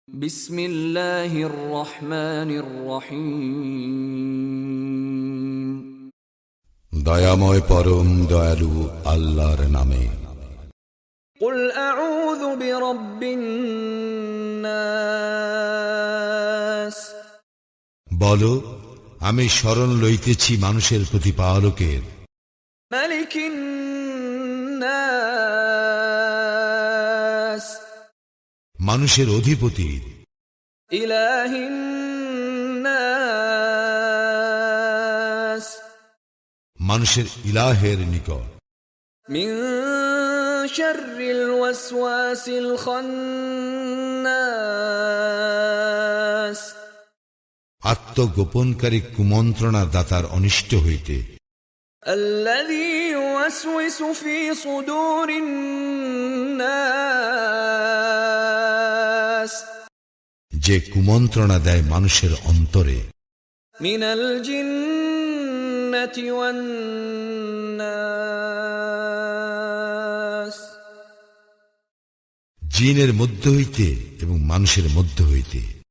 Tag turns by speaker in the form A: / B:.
A: বিসমিল্লাহির রহমানির রহিম।
B: দয়াময় পরম দয়ালু আল্লাহর নামে।
A: কুল আউযু বিরাব্বিন নাস।
B: বলো, আমি শরণ লইতেছি মানুষের প্রতিপালকের।
A: মালিকিন নাস।
B: মানুষের অধিপতির।
A: ইলাহিন নাস।
B: মানুষের ইলাহের নিকট।
A: মিন শাররিল ওয়াসওয়াসিল খান্নাস।
B: আত্মগোপনকারী কুমন্ত্রণা দাতার অনিষ্ট হইতে।
A: আল্লাযী ইউওয়াসওয়িসু ফী সুদূরিন নাস।
B: যে কুমন্ত্রণা দেয় মানুষের অন্তরে।
A: মিনাল জিন্নাতি ওয়ান নাস।
B: জিনের মধ্য হইতে এবং মানুষের মধ্য হইতে।